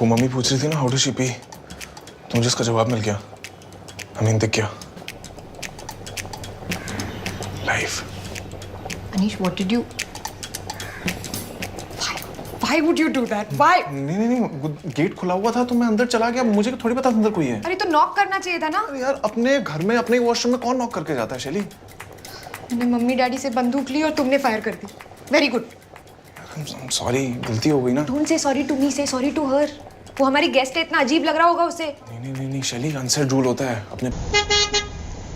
वो मम्मी पूछ रही थी ना हाउ डू शी पी, तो मुझे इसका जवाब मिल गया। I mean, दिख गया। Life. Anish, what did you? Why would you do that? Why? नहीं, गेट खुला हुआ था तो मैं अंदर चला गया। मुझे थोड़ी पता अंदर कोई है। अरे तो नॉक करना चाहिए था ना। अरे यार, अपने घर में अपने वॉशरूम में कौन नॉक करके जाता है शैली? मैंने मम्मी डैडी से बंदूक ली और तुमने फायर कर दी। Very good. सॉरी, गलती हो गई ना। Don't say sorry to me, से सॉरी टू हर। वो हमारी गेस्ट है, इतना अजीब लग रहा होगा उसे। नहीं शैली, अनसेड रूल होता है अपने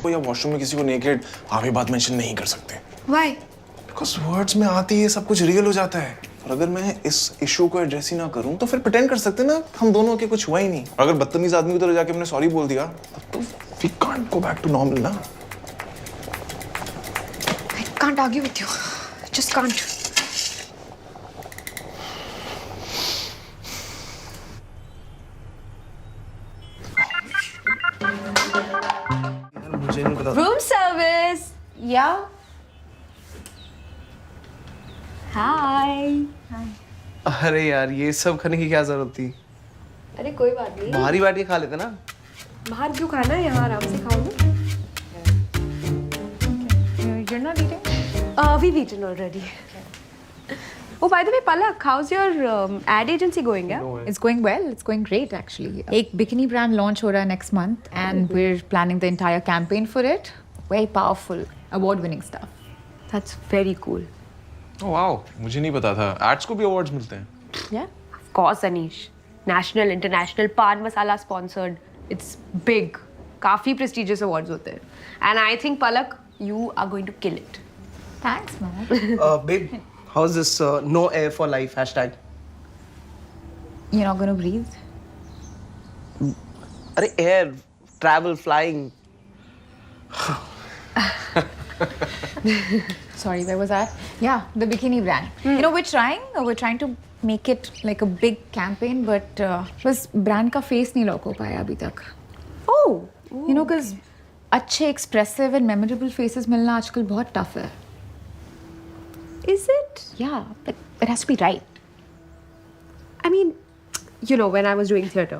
को या वॉशरूम में किसी को नेकेड आप ये बात मेंशन नहीं कर सकते। Why? बिकॉज वर्ड्स में आती है सब कुछ रियल हो जाता है। और अगर मैं इस इशू को एड्रेस ही ना करूं तो फिर प्रिटेंड कर सकते ना हम दोनों के कुछ हुआ ही नहीं। अगर बदतमीज आदमी की तरह जाके हमने सॉरी बोल दिया तो we can't go back to normal ना। I can't argue with you. Just can't. मुझे नहीं पता। Room service. Yeah. Hi. अरे यार, ये सब खाने की क्या जरूरत थी? अरे कोई बात नहीं। बाहर ही बैठ के खा लेते ना। बाहर क्यों खाना है, यहाँ आराम से खाओ ना। You're not eating? We've eaten already. Oh, by the way, Palak, how's your ad agency going? Yeah. It's going well. It's going great, actually. एक bikini brand launch हो रहा है next month, and we're planning the entire campaign for it. Very powerful, award-winning stuff. That's very cool. Oh wow, मुझे नहीं पता था ads को भी अवार्ड्स मिलते हैं। Yeah. Of course, Anish. National, international, Pan Masala sponsored. It's big. काफी prestigious awards होते हैं. And I think Palak, you are going to kill it. Thanks, man. Babe, how's this no air for life hashtag? You're not gonna breathe? अरे air, travel, flying. Sorry, where was I? Yeah, the bikini brand. You know, we're trying to make it like a big campaign, but बस brand का face नहीं lock हो पाया अभी तक. Oh. You know, because अच्छे expressive and memorable faces मिलना आजकल बहुत tough है. Is it? Yeah, but it has to be right. I mean, you know, when I was doing theatre,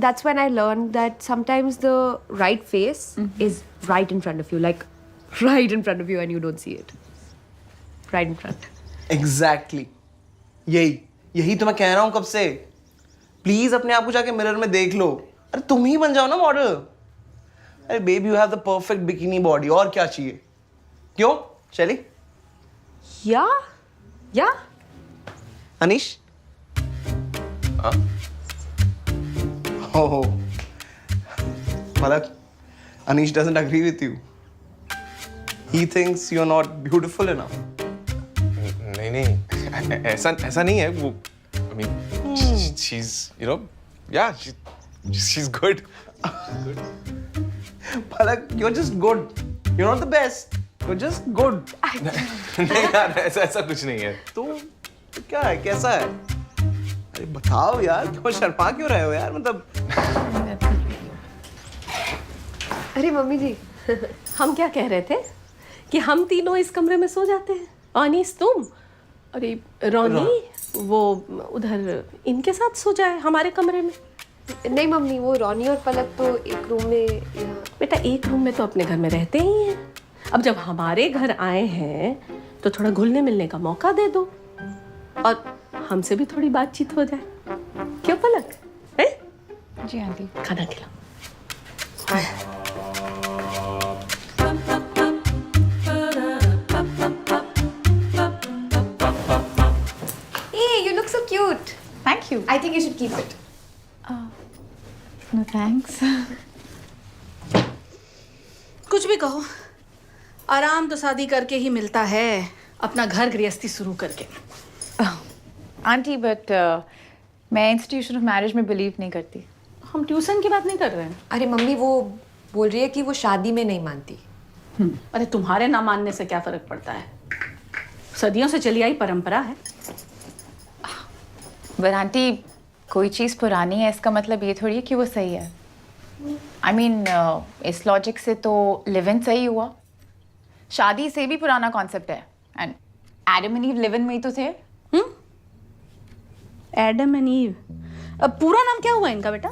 that's when I learned that sometimes the right face is right in front of you, like right in front of you, and you don't see it. Right in front. Exactly. यही तो मैं कह रहा हूँ कब से। Please अपने आप को जाके मिरर में देख लो। अरे तुम ही बन जाओ ना मॉडल। अरे baby, you have the perfect bikini body, और क्या चाहिए? क्यों शैली? Yeah. Anish? Oh, Palak, Anish doesn't agree with you. He thinks you're not beautiful enough. नहीं, ऐसा नहीं है वो। I mean, she's, you know, yeah, she's good. Palak, you're just good. You're not the best. You're just good. नहीं यार, ऐसा कुछ नहीं है। तो क्या है, कैसा है? अरे बताओ यार, क्यों शर्मा क्यों रहे हो यार? मतलब अरे मम्मी जी, हम क्या कह रहे थे कि हम तीनों इस कमरे में सो जाते हैं। अनीस तुम, अरे रोनी वो उधर इनके साथ सो जाए हमारे कमरे में। नहीं मम्मी, वो रोनी और पलक तो एक रूम में। बेटा, एक रूम में तो अपने घर में रहते ही हैं। अब जब हमारे घर आए हैं तो थोड़ा घुलने मिलने का मौका दे दो और हमसे भी थोड़ी बातचीत हो जाए। क्यों पलक? है? जी आंटी। खाना खिलाओ। Hey, you look so cute. Thank you. I think you should keep it. No thanks. कुछ भी कहो, आराम तो शादी करके ही मिलता है, अपना घर गृहस्थी शुरू करके। आंटी, बट मैं इंस्टीट्यूशन ऑफ मैरिज में बिलीव नहीं करती। हम ट्यूशन की बात नहीं कर रहे हैं। अरे मम्मी, वो बोल रही है कि वो शादी में नहीं मानती। अरे तुम्हारे ना मानने से क्या फर्क पड़ता है? सदियों से चली आई परंपरा है। बट आंटी, कोई चीज़ पुरानी है इसका मतलब ये थोड़ी है कि वो सही है। I mean, इस लॉजिक से तो लिव इन सही हुआ। शादी से भी पुराना कॉन्सेप्ट है। And Adam and ewe live in में ही तो थे। Adam and ewe. अब पूरा नाम क्या हुआ इनका बेटा?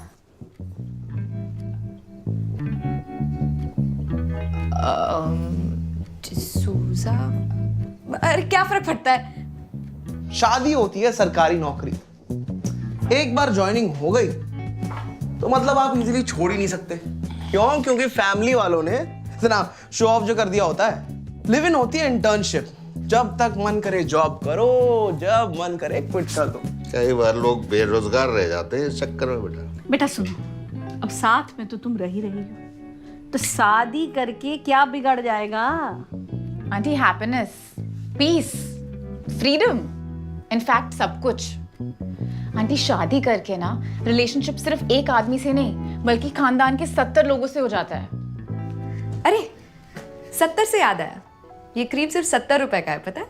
सूजा। अरे क्या फर्क पड़ता है? शादी होती है सरकारी नौकरी, एक बार ज्वाइनिंग हो गई तो मतलब आप इजीली छोड़ ही नहीं सकते। क्यों? क्योंकि फैमिली वालों ने इतना शो ऑफ जो कर दिया होता है। लिव इन होती है इंटर्नशिप, जब तक मन करे जॉब करो, जब मन करे क्विट कर दो। कई बार लोग बेरोजगार रह जाते हैं इस चक्कर में बेटा। बेटा सुनो, अब साथ में तो तुम रह ही रही हो, तो शादी करके क्या बिगड़ जाएगा? Aunty happiness, peace, freedom, in fact सब कुछ। आंटी शादी करके ना रिलेशनशिप सिर्फ एक आदमी से नहीं बल्कि खानदान के 70 लोगों से हो जाता है। अरे 70 से याद आया, ये क्रीम सिर्फ 70 रुपए का है, पता है?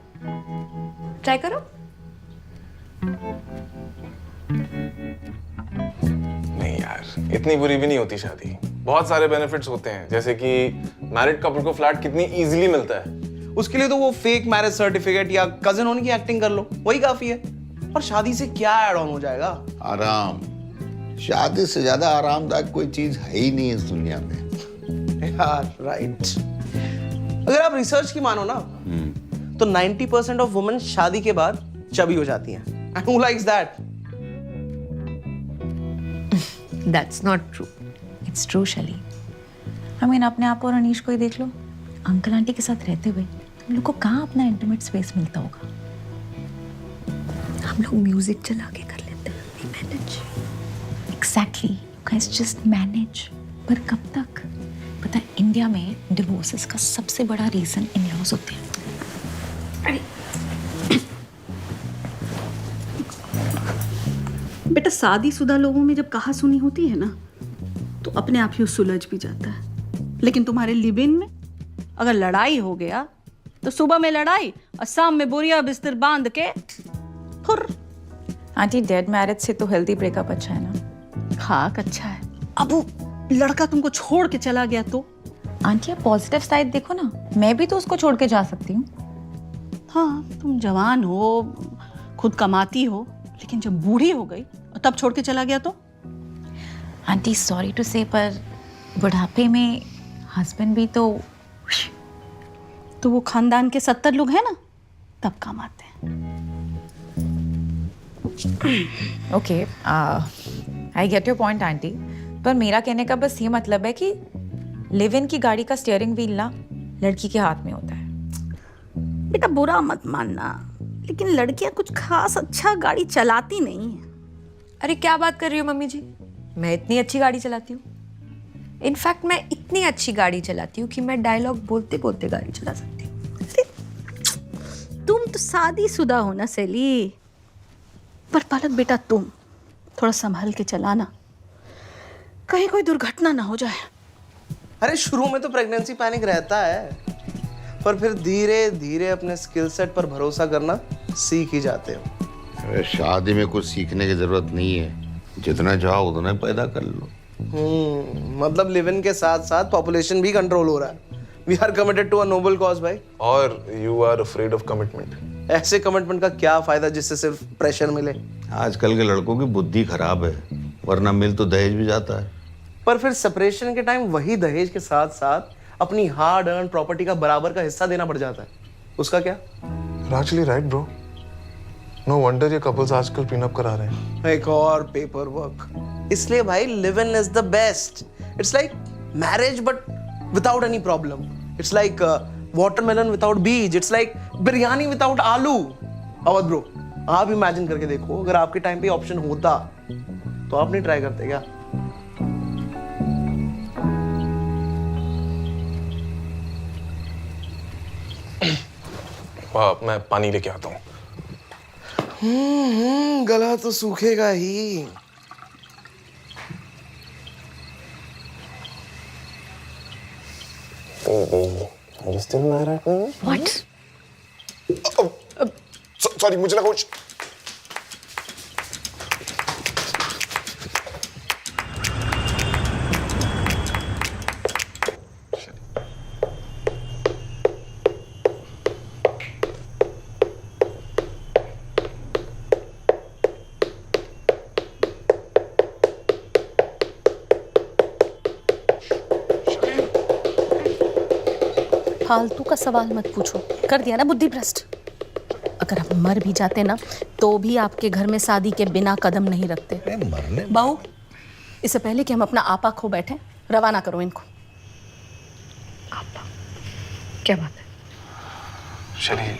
ट्राई करो। नहीं यार, इतनी बुरी भी नहीं होती शादी। बहुत सारे बेनिफिट्स होते हैं, जैसे कि मैरिड कपल को फ्लैट कितनी इजीली मिलता है। उसके लिए तो वो फेक मैरिज सर्टिफिकेट या कजिन होने की एक्टिंग कर लो, वही काफी है। और शादी से क्या ऐड ऑन हो जाएगा? आराम। शादी से ज्यादा आरामदायक कोई चीज है ही नहीं इस दुनिया में। यार राइट। अगर आप रिसर्च की मानो ना तो 90% ऑफ वुमेन शादी के बाद चबी हो जाती हैं। And who likes that? That's not true. It's true शली। आई मीन अपने आप और अनीश को ही देख लो, अंकल आंटी के साथ रहते हुए हम लोग को कहाँ अपना इंटीमेट स्पेस मिलता होगा। हम लोग म्यूजिक चला के कर लेते हैं, we manage. Exactly, guys just manage. पर कब तक? पता है इंडिया में डिवोर्सेस का सबसे बड़ा रीजन इन लॉज होते हैं। बेटा शादीशुदा लोगों में जब कहा सुनी होती है ना तो अपने आप ही सुलझ भी जाता है। लेकिन तुम्हारे लिव इन में अगर लड़ाई हो गया तो सुबह में लड़ाई और शाम में बोरिया बिस्तर बांध के फुर। आंटी डेड मैरिज से तो हेल्दी ब्रेकअप अच्छा है ना। हाँ अच्छा है। अब वो लड़का तुमको छोड़ के चला गया तो? आंटी आप पॉजिटिव साइड देखो ना, मैं भी तो उसको छोड़ के जा सकती हूँ। हाँ तुम जवान हो, खुद कमाती हो, लेकिन जब बूढ़ी हो गई और तब छोड़ के चला गया तो? आंटी सॉरी टू से, पर बुढ़ापे में हस्बैंड भी तो वो खानदान के 70 लोग हैं ना, तब काम आते हैं। Okay, I get your point aunty, पर मेरा कहने का बस ये मतलब है कि लिव इन की गाड़ी का स्टीयरिंग व्हील ना लड़की के हाथ में होता है। बेटा बुरा मत मानना, लेकिन लड़कियां कुछ खास अच्छा गाड़ी चलाती नहीं है। अरे क्या बात कर रही हो मम्मी जी, मैं इतनी अच्छी गाड़ी चलाती हूँ। इनफैक्ट मैं इतनी अच्छी गाड़ी चलाती हूँ कि मैं डायलॉग बोलते बोलते गाड़ी चला सकती हूँ। तुम तो शादीशुदा हो ना सैली, पर पलक बेटा तुम थोड़ा संभल के चलाना, कहीं कोई दुर्घटना ना हो जाए। अरे शुरू में तो प्रेगनेंसी पैनिक रहता है, पर फिर धीरे धीरे अपने स्किल सेट पर भरोसा करना सीख ही जाते हो। अरे शादी में कुछ सीखने की जरूरत नहीं है, जितना चाहो उतना पैदा कर लो। मतलब लिव इन के साथ साथ पॉपुलेशन भी कंट्रोल हो रहा है। We are committed to a noble cause भाई। और you are afraid of commitment. ऐसे कमिटमेंट का क्या फायदा जिससे सिर्फ प्रेशर मिले? आजकल के लड़कों की बुद्धि खराब है, वरना मिल तो दहेज भी जाता है। पर फिर सेपरेशन के टाइम वही दहेज के साथ साथ अपनी हार्ड अर्न प्रॉपर्टी का बराबर का हिस्सा देना पड़ जाता है, उसका क्या? Actually right bro, no wonder ये कपल्स आजकल प्रीनअप करा रहे हैं। एक और पेपर वर्क। इसलिए भाई live in is the best. It's like marriage but without any problem. It's like watermelon without बीज। इट्स लाइक बिरयानी विदाउट आलू। अवध ब्रो, आप इमेजिन करके देखो, अगर आपके टाइम पे ऑप्शन होता तो आप नहीं ट्राई करते क्या? मैं पानी लेके आता हूँ। गला तो सूखेगा ही। Are you still mad at me? What? Sorry, मुझे लगा कुछ। फालतू का सवाल मत पूछो, कर दिया ना बुद्धि भ्रष्ट। अगर आप मर भी जाते ना तो भी आपके घर में शादी के बिना कदम नहीं रखते। बहू, इससे पहले कि हम अपना आपा खो बैठे, रवाना करो इनको। क्या बात है? शैली,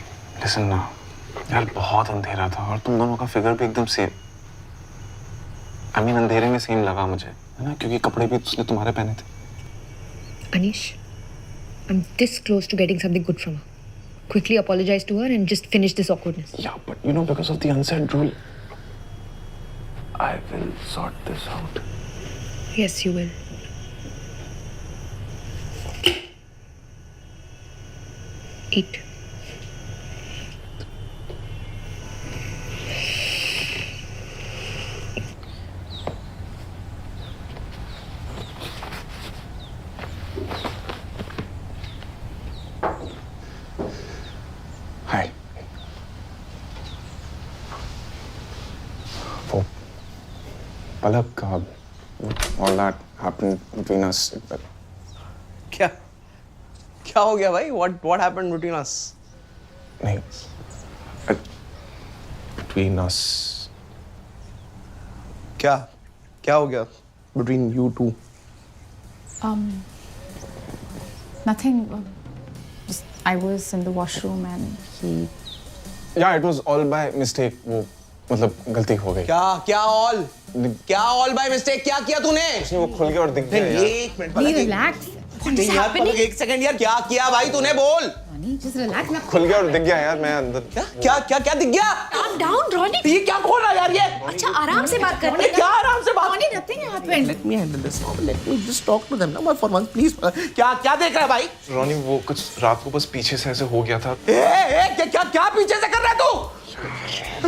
लिसन ना यार, बहुत अंधेरा था और तुम दोनों का फिगर भी एकदम सेम। आई मीन अंधेरे में सेम लगा मुझे, है ना, क्योंकि कपड़े भी उसने तुम्हारे पहने थे। Anish, I'm this close to getting something good from her. Quickly apologize to her and just finish this awkwardness. Yeah, but you know, because of the unsaid rule, I will sort this out. Yes, you will. Eat. Hi. वो पलक, all that happened between us. क्या क्या हो गया भाई? What happened between us? नहीं, between us. क्या क्या हो गया between you two? Nothing. Just I was in the washroom and he. Yeah, it was all by mistake. वो मतलब गलती हो गई। क्या all by mistake? क्या किया तूने? वो खुल गया और दिख गया यार। एक मिनट Be relaxed. नहीं यार, पलक, एक सेकंड यार, क्या किया भाई तूने? बोल। Ronnie, just relax. मैं खुल गया और दिख गया यार, मैं अंदर। क्या दिख गया? Calm down, Ronnie. ये क्या खोल रहा है यार ये? अच्छा, आराम से बात करते हैं। क्या आराम से बात? Ronnie, nothing happened. Let me handle this. Let me just talk to them now for once, please. क्या देख रहा है भाई? रॉनी, वो कुछ रात को बस पीछे से ऐसे हो गया था। क्या पीछे से कर रहा है तू?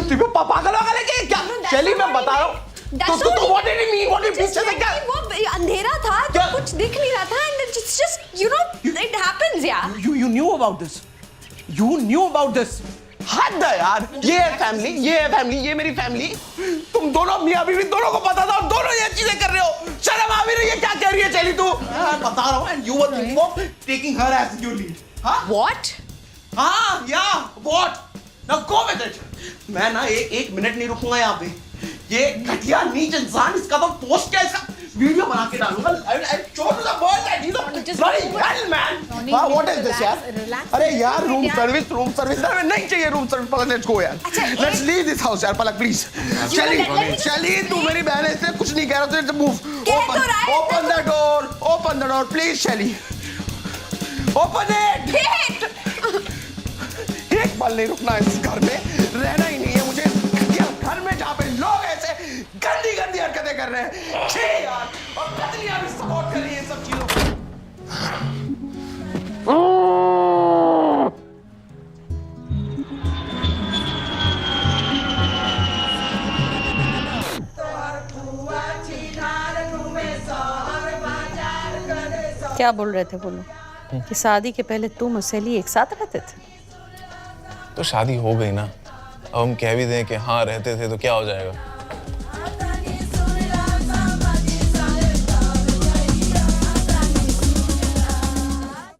तू पागल है क्या? क्या? चलिए मैं बता रहा हूँ। तो what did it mean? What did पीछे से क्या? वो अंधेरा था तो कुछ दिख नहीं रहा था and it's just you know it happens यार। You knew about this. You knew about this. हद है यार। ये है फैमिली, ये मेरी फैमिली। तुम दोनों मियां बीवी दोनों को पता था और दोनों ये चीजें कर रहे हो। शर्म आ भी रही है? क्या कह रही है चली तू? मैं बता रहा हूँ and you were thinking of taking her as your lead. हाँ? What? हाँ, yeah, what? Now go with it. मैं ना एक मिनट नहीं रुकूंगा यहाँ पे। ये घटिया नीच इंसान, इसका तो पोस्ट क्या, इसका वीडियो बना के डालूंगा। I show to the world that he's a bloody hell man. हाँ, what is this यार? अरे यार, रूम सर्विस नहीं चाहिए room service. Palak, let's go यार। Let's leave this house यार, पलक please. चली, तू मेरी बहन है, इससे कुछ नहीं कह रहा, तो let's move. Open the door, please, Shelly. Open it. एक पल नहीं रुकना इस घर में, रहना ही नहीं है मुझे घर में जहाँ पे लोग ऐसे गंदी हरकतें कर रहे हैं। छी यार, और पत्नियां भी सपोर्ट कर रही हैं सब चीजों को। क्या बोल रहे थे? बोलो कि शादी के पहले तुम और सैली एक साथ रहते थे। तो शादी हो गई ना, अब हम कह भी दें कि हाँ रहते थे तो क्या हो जाएगा?